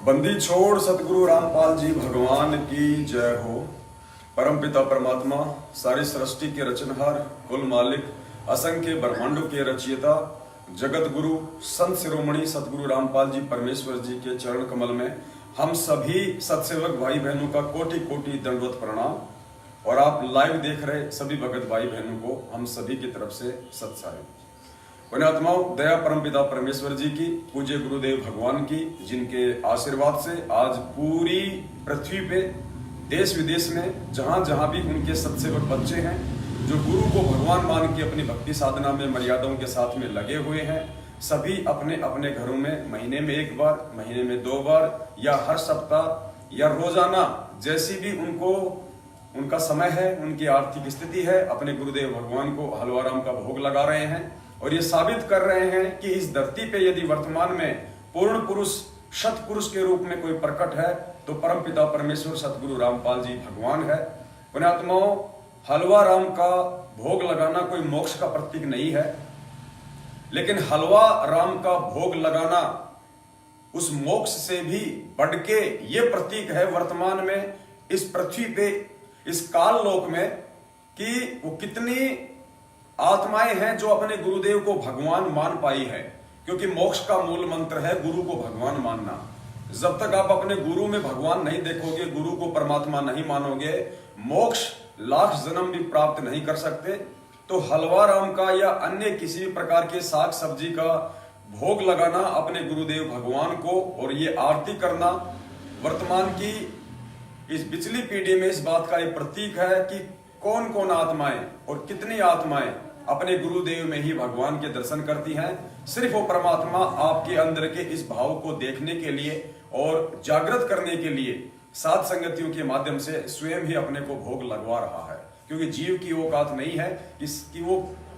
बंदी छोड़ सतगुरु रामपाल जी भगवान की जय हो। परमपिता परमात्मा, सारी सृष्टि के रचनहार, कुल मालिक, असंख्य ब्रह्मांडों के रचयिता, जगत गुरु संत शिरोमणि सतगुरु रामपाल जी परमेश्वर जी के चरण कमल में हम सभी सत्सेवक भाई बहनों का कोटि कोटि दंडवत प्रणाम। और आप लाइव देख रहे सभी भगत भाई बहनों को हम सभी की तरफ से सत्साई। पुण्यात्माओं, दया परमपिता परमेश्वर जी की, पूज्य गुरुदेव भगवान की, जिनके आशीर्वाद से आज पूरी पृथ्वी पे देश विदेश में जहां जहां भी उनके सत्सेवक बच्चे हैं, जो गुरु को भगवान मान के अपनी भक्ति साधना में मर्यादाओं के साथ में लगे हुए हैं, सभी अपने अपने घरों में महीने में एक बार, महीने में 2 बार या हर सप्ताह या रोजाना जैसी भी उनका समय है, उनकी आर्थिक स्थिति है, अपने गुरुदेव भगवान को हलवाराम का भोग लगा रहे हैं। और ये साबित कर रहे हैं कि इस धरती पे यदि वर्तमान में पूर्ण पुरुष शत पुरुष के रूप में कोई प्रकट है तो परमपिता परमेश्वर सतगुरु रामपाल जी भगवान है। पुण्यात्माओं, हलवा राम का भोग लगाना कोई मोक्ष का प्रतीक नहीं है, लेकिन हलवा राम का भोग लगाना उस मोक्ष से भी बढ़ के ये प्रतीक है वर्तमान में इस पृथ्वी पे, इस काल लोक में, कि वो कितनी आत्माएं हैं जो अपने गुरुदेव को भगवान मान पाई है। क्योंकि मोक्ष का मूल मंत्र है गुरु को भगवान मानना। जब तक आप अपने गुरु में भगवान नहीं देखोगे, गुरु को परमात्मा नहीं मानोगे, मोक्ष लाख जन्म भी प्राप्त नहीं कर सकते। तो हलवा राम का या अन्य किसी भी प्रकार के साग सब्जी का भोग लगाना अपने गुरुदेव भगवान को और ये आरती करना वर्तमान की इस पिछली पीढ़ी में इस बात का एक प्रतीक है कि कौन कौन आत्माएं और कितनी आत्माएं अपने गुरुदेव में ही भगवान के दर्शन करती हैं। सिर्फ वो परमात्मा आपके अंदर के इस भाव को देखने के लिए और जागृत करने के लिए सात संगतियों के माध्यम से स्वयं ही अपने को भोग लगवा रहा है। क्योंकि जीव की औकात नहीं है कि वो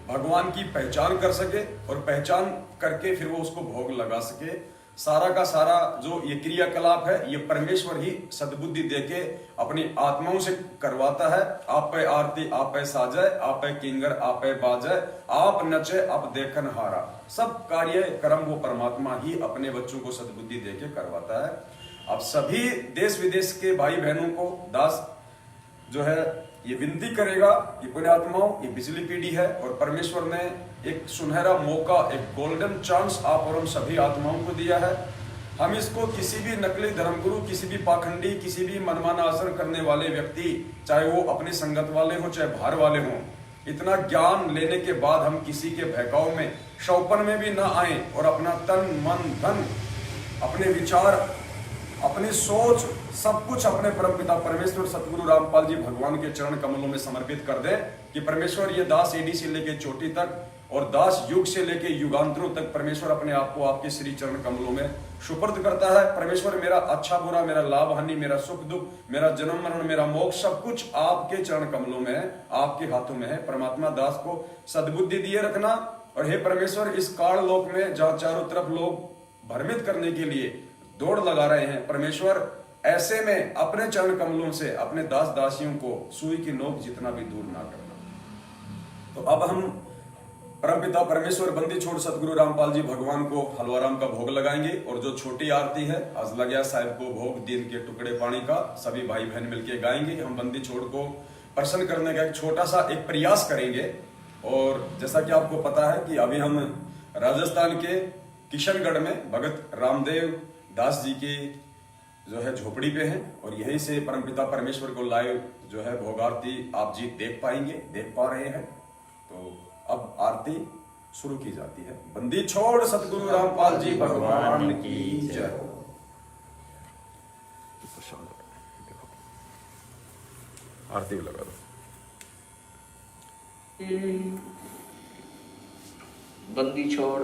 भगवान की पहचान कर सके और पहचान करके फिर वो उसको भोग लगा सके। सारा का सारा जो ये क्रियाकलाप है, ये परमेश्वर ही सद्बुद्धि देके अपनी आत्माओं से करवाता है। आप पे आरती, आप पे साजय, आप पे किंगर, आप पे बाजय, आप नचे, आप देखन हारा। सब कार्य कर्म वो परमात्मा ही अपने बच्चों को सद्बुद्धि देके करवाता है। अब सभी देश विदेश के भाई बहनों को दास जो है ये विनती करेगा कि पुण्यात्माओं, ये पिछली पीढ़ी है और परमेश्वर ने एक सुनहरा मौका, एक गोल्डन चांस आप और हम सभी आत्माओं को दिया है। हम इसको किसी भी नकली धर्मगुरु, किसी भी पाखंडी, किसी भी मनमाना आचरण करने वाले व्यक्ति, चाहे वो अपनी संगत वाले हों चाहे बाहर वाले हों, इतना ज्ञान लेने के बाद हम किसी के बहकाव में, शौपन में भी ना आए और अपना तन मन धन, अपने विचार, अपनी सोच, सब कुछ अपने परमपिता परमेश्वर सतगुरु रामपाल जी भगवान के चरण कमलों में समर्पित कर दे कि परमेश्वर ये दास एडी से लेके चोटी तक और दास युग से लेके युगांतरों तक परमेश्वर अपने आप को आपके श्री चरण कमलों में सुपर्द करता है। परमेश्वर मेरा अच्छा बुरा, मेरा लाभ हानि, मेरा सुख दुख, मेरा जन्म मरण, मेरा मोक्ष, सब कुछ आपके चरण कमलों में है, आपके हाथों में है। परमात्मा दास को सद्बुद्धि दिए रखना। और हे परमेश्वर, इस काल लोक में जहाँ चारों तरफ लोग भ्रमित करने के लिए दौड़ लगा रहे हैं, परमेश्वर ऐसे में अपने चरण कमलों से अपने दास दासियों को सुई की नोक जितना भी दूर ना करना। तो अब हम परमपिता परमेश्वर बंदी छोड़ सतगुरु रामपाल जी भगवान को हलवाराम का भोग लगाएंगे। और जो छोटी आरती है आज लग्या साहिब को भोग दिन के टुकड़े पानी का, सभी भाई बहन मिलके गाएंगे। हम बंदी छोड़ को प्रसन्न करने का एक छोटा सा एक प्रयास करेंगे। और जैसा कि आपको पता है कि अभी हम राजस्थान के किशनगढ़ में भगत रामदेव दास जी की जो है झोपड़ी पे हैं और यहीं से परमपिता परमेश्वर को लाइव जो है भोग आरती आप जी देख पाएंगे, देख पा रहे हैं। तो अब आरती शुरू की जाती है। बंदी छोड़ सतगुरु रामपाल जी भगवान की जय। आरती लगा दो। बंदी छोड़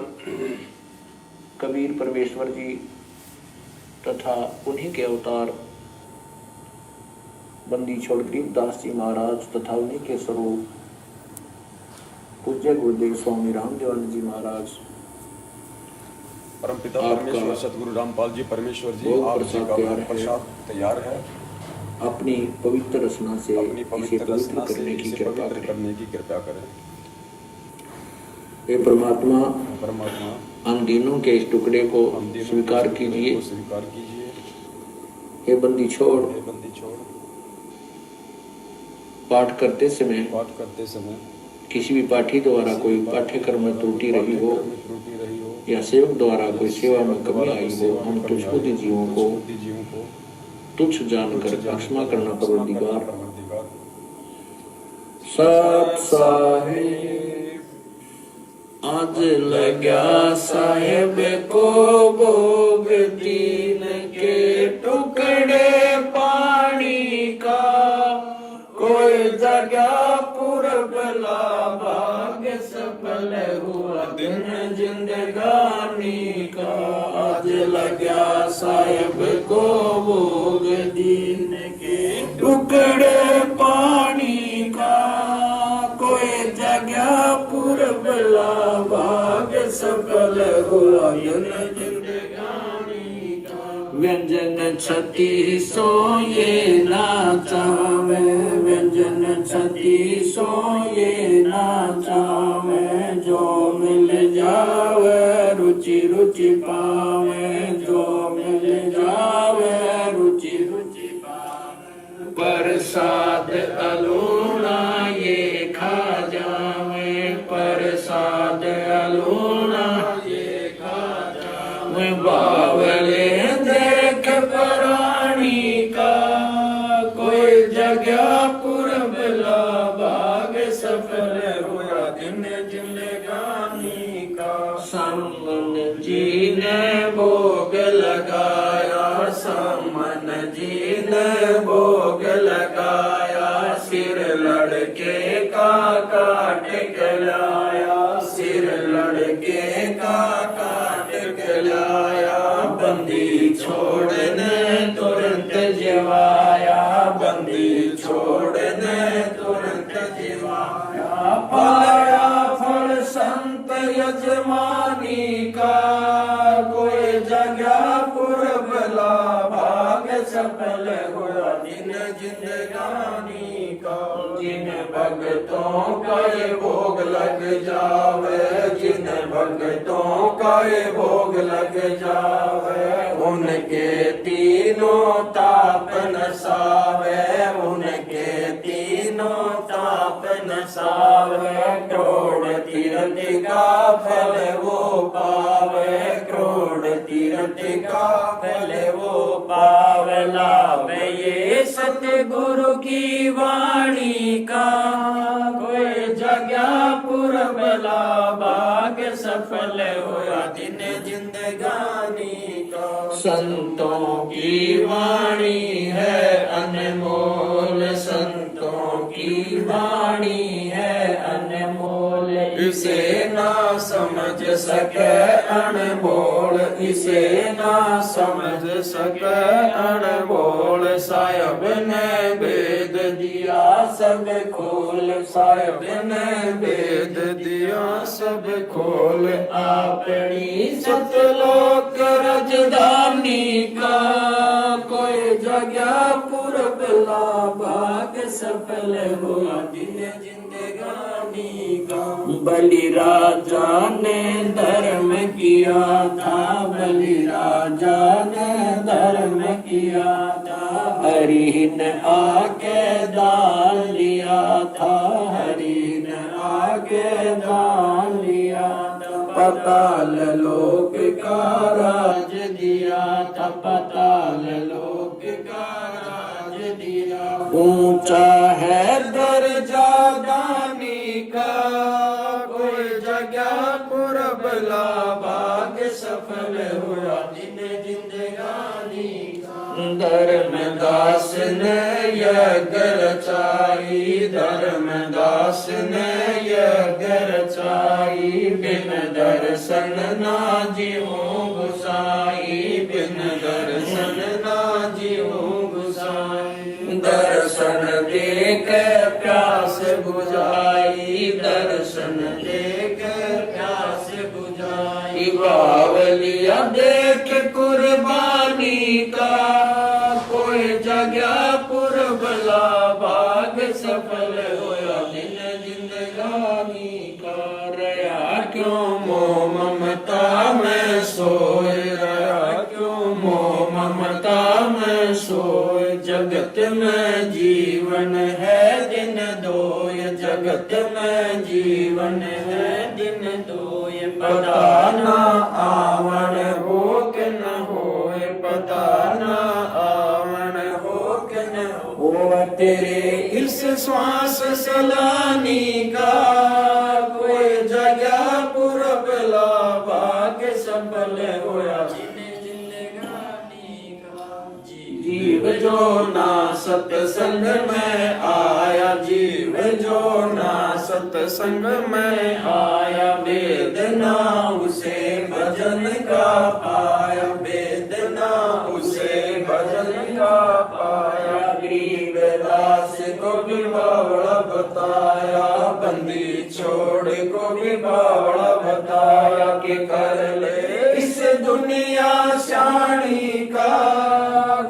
कबीर परमेश्वर जी तथा उन्हीं के अवतार बंदी छोड़ गरीबदास जी महाराज तथा उन्हीं के स्वरूप पूज्य गुरुदेव स्वामी रामदेवानंद जी महाराज, परमपिता परमेश्वर सतगुरु रामपाल जी परमेश्वर जी, आप जी का प्रसाद तैयार है। अपनी पवित्र रचना से अपनी पवित्र रचना से इसे पवित्र करने की कृपा करें। हे परमात्मा, परमात्मा हम दिनों के इस टुकड़े को स्वीकार कीजिए। स्वीकार कीजिए हे बंदी छोड़। हे बंदी छोड़। पाठ करते समय पाठ करते समय किसी भी पाठी द्वारा कोई पाठ्यक्रम में त्रुटि रही हो या सेवक द्वारा कोई सेवा में कमी आई हो, हम तुच्छबुद्धि जीवों को तुच्छ जानकर क्षमा करना परवरदिगार। सत साहिब आज लग्या साहेब को भोग दीन के टुकड़े पानी का, कोई जगह पूरब ला भाग सफल हुआ दिन जिंदगानी का। आज लग्या साहेब को भोग दीन के टुकड़े पानी का, कोई जगह पूरब ला भाग सफल हुआ दिन जिंदगानी का। व्यंजन छती सो ये ना चावे, व्यंजन छती सो ये ना चावे, जो मिल जावे रुचि रुचि पावे, जो मिल जावे रुचि रुचि पावे। प्रसाद अलूना ये खा जावे, प्रसाद अलूना ये खा जावे। बावले देख प्राणी का, कोई जगह पूरब ला भाग सफल हुआ दिन जिंदगानी का। समन जी ने भोग लगाया, समन जी ने भोग लगाया, सिर लड़के का काट के लाया, सिर लड़के का काट के लाया। बंदी छोड़ने तुरंत जिवाया, बंदी छोड़ने तुरंत जिवाया। पाया फल संत यजमानी का, कोई जगह पूरब ला भाग सफल हुआ दिन जिंदगानी का। जिन भक्तों का ये भोग लग जावे, जिन भक्तों का ये भोग लग जावे, उनके तीनों ताप नसावे, उनके तीनों ताप नसावे। करोड़ तीर्थ का फल वो पावे, करोड़ तीर्थ का फल वो पावे। लाभ ये सतगुरु की वाणी का, कोई जगह पूरब ला भाग सफल हुआ दिन जिंदगानी का। संतों की वाणी है अनमोल, संतों की वाणी है अनमोल। इसे ना समझ सके अनमोल, इसे ना समझ सके अनमोल। साहिब ने भेद दिया सब खोल, साहिब ने भेद दिया सब खोल। अपनी सतलोक राजधानी का, कोई जगह पूरब ला भाग सफल हुआ दिन जिंदगानी का। बलि राजा ने धर्म किया था, बलि राजा ने धर्म किया था। हरि ने आके दान लिया था, हरि ने आके दान लिया था। पाताल लोक का राज दिया था, पाताल लोक का राज दिया। ऊंचा है दर्जा दानी का, कोई जगह पूरब ला भाग सफल हुआ दिन जिंदगानी का। धर्मदास ने यज्ञ रचाई, धर्मदास ने यज्ञ रचाई। बिन दर्शन ना जीवों गुसाई, बिन दर्शन ना जीवों गुसाई। दर्शन देख प्यास बुझाई, दर्शन देख प्यास बुझाई। बावलिया देख कुर्बानी का, कोई जगह पूरब ला भाग सफल हुआ दिन जिंदगानी का। रहा क्यों मोह ममता में सोए, रहा क्यों मोह ममता में सोए। में जीवन है दिन दोय, जगत में जीवन है दिन दोय। पता ना आवन हो कि न होए, पता ना आवन हो कि न हो। तेरे इस श्वास सलानी का कोई जगह पुरब लावा के सफल होया। जीव जो ना सत्संग में आया, जीव जो ना सत्संग में आया, वेदना उसे भजन का पाया, वेदना उसे भजन का पाया। गरीबदास को भी बावड़ा बताया, बंदी छोड़ को भी बावड़ा बताया कि कर ले इस दुनिया शानी का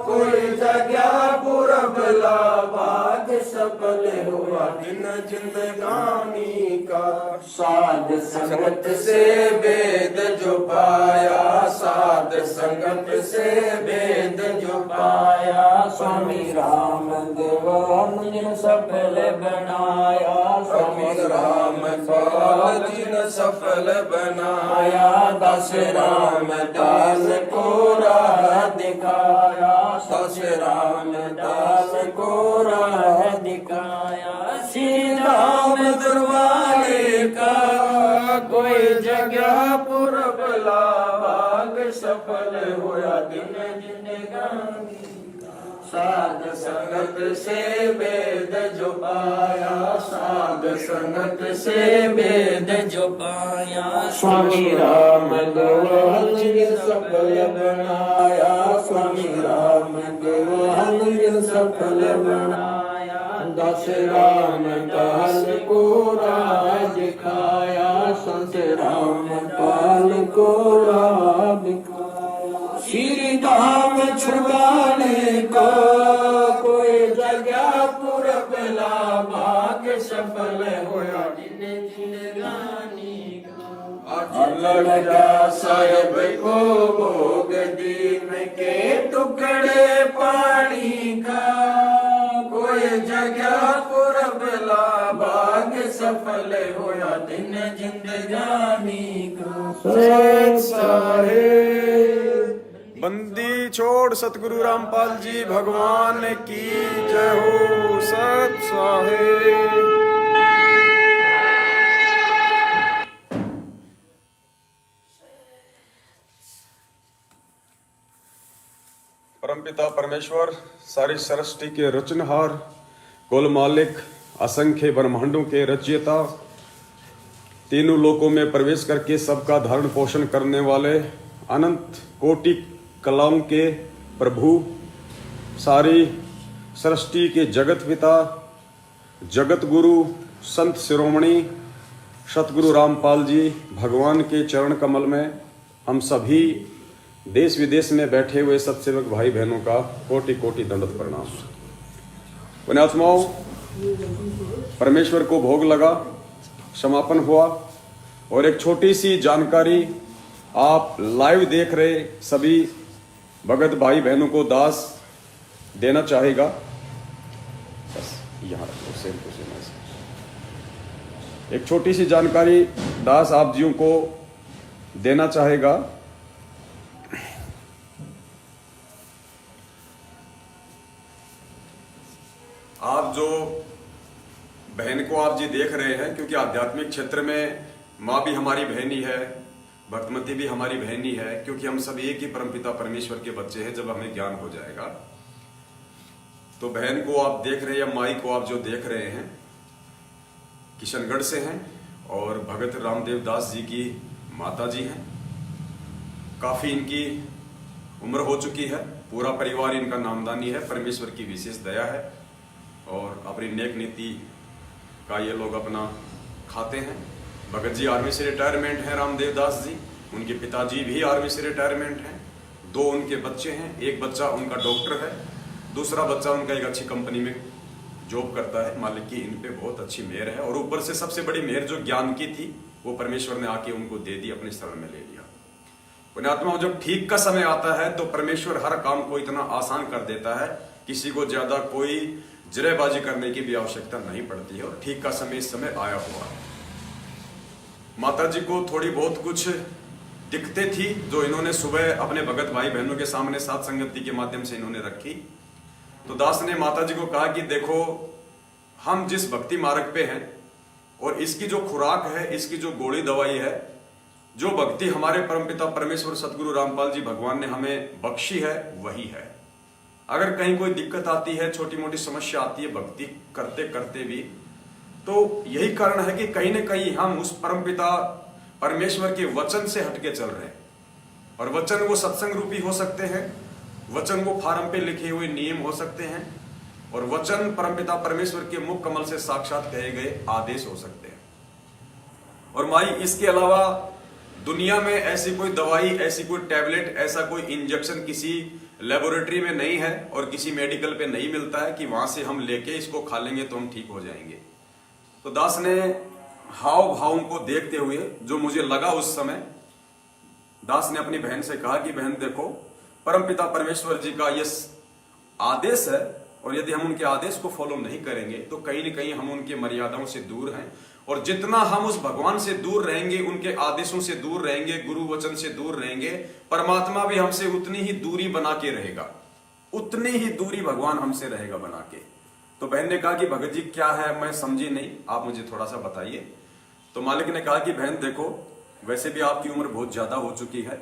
कोई जगह पुरब लाभाग सफल हुआ दिन जिंदगानी का। साध संगत से वेद जो पाया, साध संगत से वेद जो पाया। स्वामी राम देवान जिन सफल बनाया, स्वामी राम पाल जिन सफल बनाया। दास राम दास को राह दिखाया, दास राम दास को राह दिखाया। श्री राम दरबारे का कोई जगह पुरब लाभाग सफल होया दिन जिंदगानी। साध संगत से वेद जो पाया, साध संगत से वेद जो पाया। स्वामी राम देवान जिन सफल बनाया, स्वामी राम देवान जिन सफल बनाया। दास राम दास को राह दिखाया, संत राम पाल को राह दिखाया। श्री धाम छुड़ाने को कोई जगह पुरब लाभाग सफल होया दिन जिंदगानी का। लगा साहेब को भोग दीन के टुकड़े पानी का, कोई जगह पुरब लाभाग सफल होया दिन जिंदगानी का। सत साहेब। बंदी छोड़ सतगुरु रामपाल जी भगवान की जय हो। सत साहेब। परमपिता परमेश्वर सारी सृष्टि के रचनहार, कुल मालिक, असंख्य ब्रह्मांडों के रचयिता, तीनों लोकों में प्रवेश करके सबका धारण पोषण करने वाले, अनंत कोटि कलाओं के प्रभु, सारी सृष्टि के जगत पिता, जगत गुरु, संत शिरोमणि सतगुरु रामपाल जी भगवान के चरण कमल में हम सभी देश विदेश में बैठे हुए सत्सेवक भाई बहनों का कोटि कोटि दंडवत प्रणाम। पुण्यात्माओं, परमेश्वर को भोग लगा, समापन हुआ, और एक छोटी सी जानकारी आप लाइव देख रहे सभी भगत भाई बहनों को दास देना चाहेगा। बस यहाँ रखो, सेम टू सेम ऐसे। एक छोटी सी जानकारी दास आप जियों को देना चाहेगा। आप जो बहन को आप जी देख रहे हैं, क्योंकि आध्यात्मिक क्षेत्र में माँ भी हमारी बहन ही है, भक्तमती भी हमारी बहन ही है, क्योंकि हम सब एक ही परमपिता परमेश्वर के बच्चे हैं। जब हमें ज्ञान हो जाएगा तो बहन को आप देख रहे हैं, या माई को आप जो देख रहे हैं, किशनगढ़ से हैं और भगत रामदेव दास जी की माता जी हैं। काफी इनकी उम्र हो चुकी है, पूरा परिवार इनका नामदानी है। परमेश्वर की विशेष दया है और अपनी नेक नीति का ये लोग अपना खाते हैं। भगत जी आर्मी से रिटायरमेंट है, रामदेव दास जी, उनके पिताजी भी आर्मी से रिटायरमेंट हैं। 2 उनके बच्चे हैं, एक बच्चा उनका डॉक्टर है, दूसरा बच्चा उनका एक अच्छी कंपनी में जॉब करता है। मालिक की इन पे बहुत अच्छी मेहर है, और ऊपर से सबसे बड़ी मेहर जो ज्ञान की थी वो परमेश्वर ने आके उनको दे दी, अपने शरण में ले लिया। पुण्यात्मा, जब ठीक का समय आता है तो परमेश्वर हर काम को इतना आसान कर देता है किसी को ज्यादा कोई जरेबाजी करने की भी आवश्यकता नहीं पड़ती है और ठीक का समय इस समय आया हुआ है। माता जी को थोड़ी बहुत कुछ दिक्कतें थी जो इन्होंने सुबह अपने भगत भाई बहनों के सामने साथ संगति के माध्यम से इन्होंने रखी। तो दास ने माता जी को कहा कि देखो, हम जिस भक्ति मार्ग पे हैं और इसकी जो खुराक है, इसकी जो गोली दवाई है, जो भक्ति हमारे परमपिता परमेश्वर सतगुरु रामपाल जी भगवान ने हमें बख्शी है, वही है। अगर कहीं कोई दिक्कत आती है, छोटी मोटी समस्या आती है भक्ति करते करते भी, तो यही कारण है कि कहीं न कहीं हम उस परमपिता परमेश्वर के वचन से हटके चल रहे हैं। और वचन वो सत्संग रूपी हो सकते हैं, वचन वो फार्म पे लिखे हुए नियम हो सकते हैं, और वचन परमपिता परमेश्वर के मुख कमल से साक्षात कहे गए आदेश हो सकते हैं। और माई, इसके अलावा दुनिया में ऐसी कोई दवाई, ऐसी कोई टैबलेट, ऐसा कोई इंजेक्शन किसी लेबोरेटरी में नहीं है और किसी मेडिकल पे नहीं मिलता है कि वहां से हम लेके इसको खा लेंगे तो हम ठीक हो जाएंगे। तो दास ने हाव भावों को देखते हुए जो मुझे लगा उस समय, दास ने अपनी बहन से कहा कि बहन देखो, परमपिता परमेश्वर जी का ये आदेश है और यदि हम उनके आदेश को फॉलो नहीं करेंगे तो कहीं न कहीं हम उनके मर्यादाओं से दूर हैं। और जितना हम उस भगवान से दूर रहेंगे, उनके आदेशों से दूर रहेंगे, गुरु वचन से दूर रहेंगे, परमात्मा भी हमसे उतनी ही दूरी बना के रहेगा, उतनी ही दूरी भगवान हमसे रहेगा बना के। तो बहन ने कहा कि भगत जी क्या है, मैं समझी नहीं, आप मुझे थोड़ा सा बताइए। तो मालिक ने कहा कि बहन देखो, वैसे भी आपकी उम्र बहुत ज्यादा हो चुकी है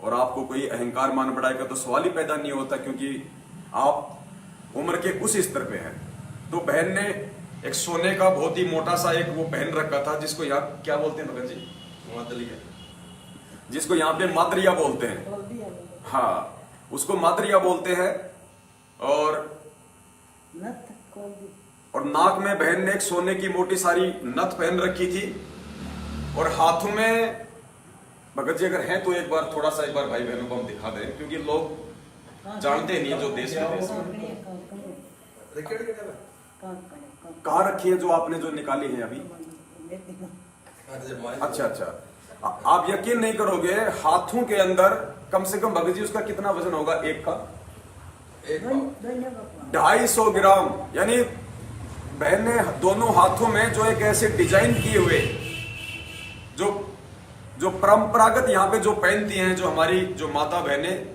और आपको कोई अहंकार मान बढ़ाई का तो सवाल ही पैदा नहीं होता, क्योंकि आप उम्र के उस स्तर पे हैं। तो बहन ने एक सोने का बहुत ही मोटा सा एक वो पहन रखा था, जिसको यहाँ क्या बोलते हैं भगत जी? मादरिया, जिसको यहाँ पे मादरिया बोलते हैं। हाँ, उसको मादरिया बोलते हैं। और नाक में बहन ने एक सोने की मोटी सारी नथ पहन रखी थी और हाथों में, भगत जी अगर हैं तो एक बार थोड़ा सा एक बार भाई बहनों को हम दिखा दें, क्योंकि लोग जानते नहीं जो देश विदेश में। कहाँ रखी है जो आपने जो निकाली है अभी? अच्छा अच्छा, आप यकीन नहीं करोगे, हाथों के अंदर कम से कम भगत जी उसका कितना वजन होगा? एक का 250 ग्राम। यानी बहन ने दोनों हाथों में जो एक ऐसे डिजाइन किए हुए, जो परंपरागत यहाँ पे जो पहनती हैं, जो हमारी जो माता बहनें,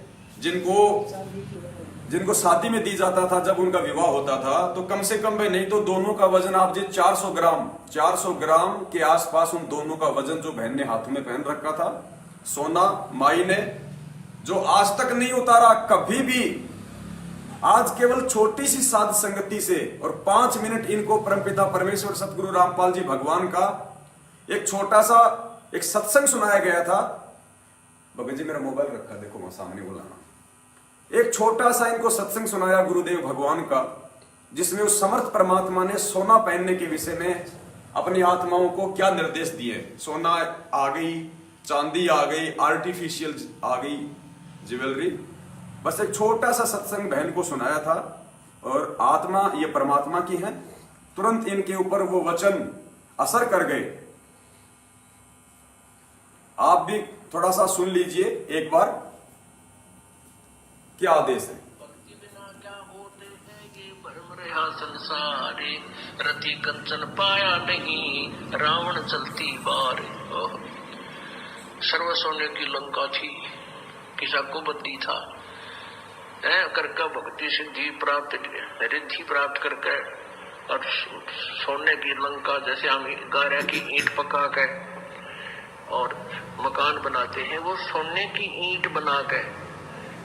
जिनको शादी में दी जाता था जब उनका विवाह होता था, तो कम से कम भाई नहीं तो दोनों का वजन आप जी 400 ग्राम के आसपास उन दोनों का वजन जो बहन ने हाथों में पहन रखा था, सोना माई ने जो आज तक नहीं उतारा कभी भी। आज केवल छोटी सी साध संगति से और 5 मिनट इनको परमपिता परमेश्वर सतगुरु रामपाल जी भगवान का एक छोटा सा एक सत्संग सुनाया गया था। भगत जी मेरा मोबाइल रखा, देखो मैं सामने बुलाना। एक छोटा सा इनको सत्संग सुनाया गुरुदेव भगवान का, जिसमें उस समर्थ परमात्मा ने सोना पहनने के विषय में अपनी आत्माओं को क्या निर्देश दिए। सोना आ गई, चांदी आ गई, आर्टिफिशियल आ गई ज्वेलरी, बस एक छोटा सा सत्संग बहन को सुनाया था। और आत्मा ये परमात्मा की है, तुरंत इनके ऊपर वो वचन असर कर गए। आप भी थोड़ा सा सुन लीजिए एक बार, क्या आदेश है। भक्ति बिना क्या होते हैं ये भ्रम रहा संसारे, रति कंचन पाया नहीं रावण चलती बार। सर्व सोने की लंका थी, किसा को बद्दी था, करके भक्ति सिद्धि प्राप्त रिद्धि प्राप्त करके, और सोने की लंका जैसे हम गारा की ईंट पका के और मकान बनाते हैं, वो सोने की ईंट बना के,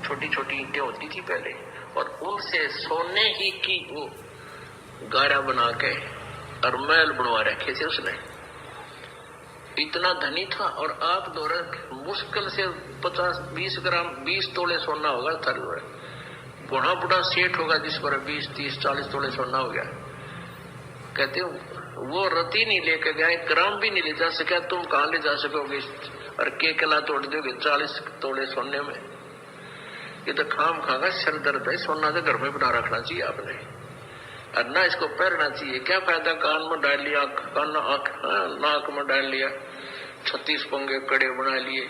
छोटी छोटी ईंटें होती थी पहले, और उनसे सोने ही की गारा बना के और महल बनवा रखे थे उसने। इतना धनी था। और आप दौरे मुश्किल से 50-20 ग्राम 20 तोले सोना होगा था। बुढ़ा बुढ़ा सेठ होगा जिस पर 20-30-40 तोले सोना हो गया। कहते हो वो रति नहीं लेके गया, 1 ग्राम भी नहीं ले जा सका। तुम कहाँ ले जा सकोगे और के कला तोड़ दोगे 40 तोले सोने में? ये तो खाम खागा सिर दर्द है। सोना तो घर में बना रखना चाहिए आपने, और ना इसको पहनना चाहिए। क्या फायदा, कान में डाल लिया, नाक में डाल लिया, 36 पंगे कड़े बना लिए,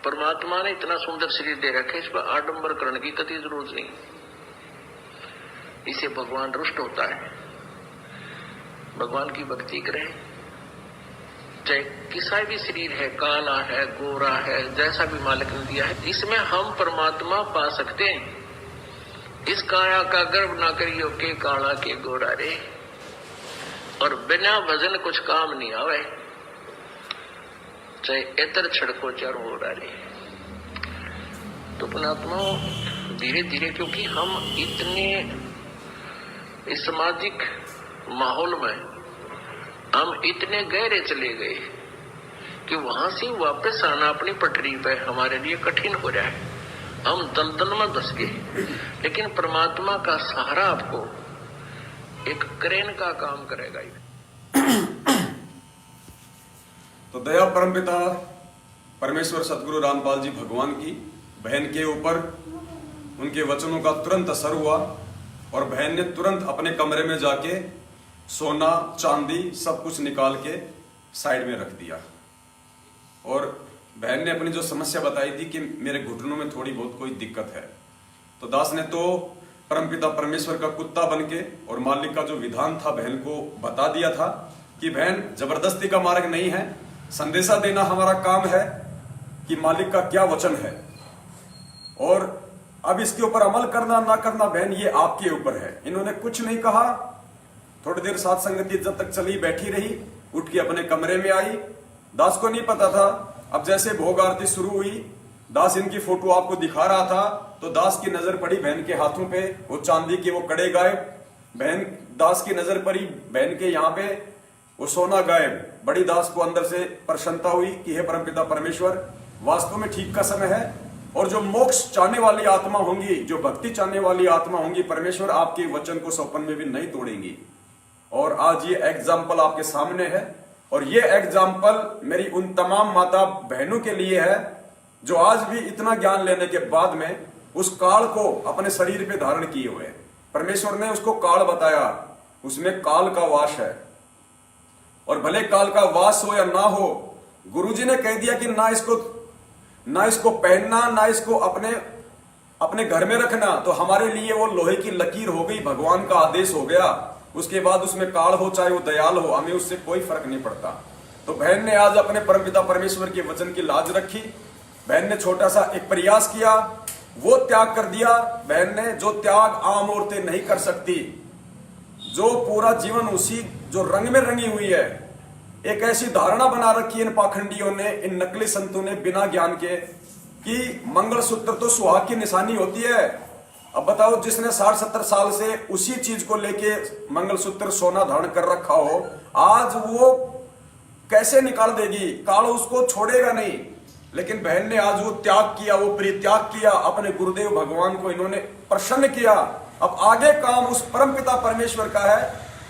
परमात्मा ने इतना सुंदर शरीर दे रखे, इस पर आडंबर करने की कतई जरूरत नहीं। इसे भगवान रुष्ट होता है। भगवान की भक्ति करें, चाहे किसा भी शरीर है, काला है, गोरा है, जैसा भी मालिक ने दिया है, इसमें हम परमात्मा पा सकते हैं। इस काया का गर्व ना करियो के काला के गोरा रे, और बिना भजन कुछ काम नहीं आवे, चाहे एतर छड़को चारों ओर रे। तो परमात्मा धीरे धीरे, क्योंकि हम इतने इस सामाजिक माहौल में हम इतने गहरे चले गए कि वहां से वापस आना अपनी पटरी पे हमारे लिए कठिन हो रहा है। हम दलदल में धस गए, लेकिन परमात्मा का सहारा आपको एक क्रेन का काम करेगा। तो दया परमपिता परमेश्वर सतगुरु रामपाल जी भगवान की बहन के ऊपर उनके वचनों का तुरंत असर हुआ, और बहन ने तुरंत अपने कमरे में जाके सोना चांदी सब कुछ निकाल के साइड में रख दिया। और बहन ने अपनी जो समस्या बताई थी कि मेरे घुटनों में थोड़ी बहुत कोई दिक्कत है, तो दास ने तो परमपिता परमेश्वर का कुत्ता बनके और मालिक का जो विधान था बहन को बता दिया था कि बहन जबरदस्ती का मार्ग नहीं है, संदेशा देना हमारा काम है कि मालिक का क्या वचन है, और अब इसके ऊपर अमल करना ना करना बहन ये आपके ऊपर है। इन्होंने कुछ नहीं कहा। थोड़ी देर साथ संगति जब तक चली बैठी रही, उठ के अपने कमरे में आई। दास को नहीं पता था। अब जैसे भोग आरती शुरू हुई, दास इनकी फोटो आपको दिखा रहा था, तो दास की नजर पड़ी बहन के हाथों पे, वो चांदी के वो कड़े गायब। बहन दास की नजर पड़ी बहन के यहाँ पे, वो सोना गायब। बड़ी दास को अंदर से प्रसन्नता हुई कि हे परमपिता परमेश्वर, वास्तव में ठीक का समय है, और जो मोक्ष चाहने वाली आत्मा होंगी, जो भक्ति चाहने वाली आत्मा होंगी, परमेश्वर आपके वचन को सौपन में भी नहीं तोड़ेंगी। और आज ये एग्जाम्पल आपके सामने है, और ये एग्जाम्पल मेरी उन तमाम माता बहनों के लिए है जो आज भी इतना ज्ञान लेने के बाद में उस काल को अपने शरीर पे धारण किए हुए। परमेश्वर ने उसको काल बताया, उसमें काल का वास है, और भले काल का वास हो या ना हो, गुरुजी ने कह दिया कि ना इसको पहनना, ना इसको अपने घर में रखना, तो हमारे लिए वो लोहे की लकीर हो गई, भगवान का आदेश हो गया। उसके बाद उसमें काल हो चाहे वो दयाल हो, हमें उससे कोई फर्क नहीं पड़ता। तो बहन ने आज अपने परमपिता परमेश्वर के वचन की लाज रखी। बहन ने छोटा सा एक प्रयास किया, वो त्याग कर दिया बहन ने, जो त्याग आम औरतें नहीं कर सकती, जो पूरा जीवन उसी जो रंग में रंगी हुई है। एक ऐसी धारणा बना रखी है इन पाखंडियों ने, इन नकली संतों ने, बिना ज्ञान के, कि मंगलसूत्र तो सुहाग की निशानी होती है। अब बताओ, जिसने 60-70 साल से उसी चीज को लेके मंगलसूत्र सोना धारण कर रखा हो, आज वो कैसे निकाल देगी? काल उसको छोड़ेगा नहीं। लेकिन बहन ने आज वो त्याग किया, वो परित्याग किया, अपने गुरुदेव भगवान को इन्होंने प्रसन्न किया। अब आगे काम उस परमपिता परमेश्वर का है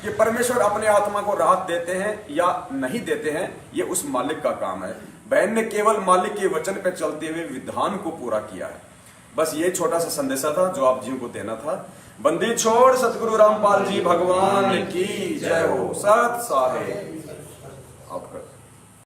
कि परमेश्वर अपने आत्मा को राहत देते हैं या नहीं देते हैं, ये उस मालिक का काम है। बहन ने केवल मालिक के वचन पे चलते हुए विधान को पूरा किया है। बस ये छोटा सा संदेशा था जो आप जी को देना था। बंदी छोड़ सतगुरु रामपाल जी भगवान की जय हो। सत साहे।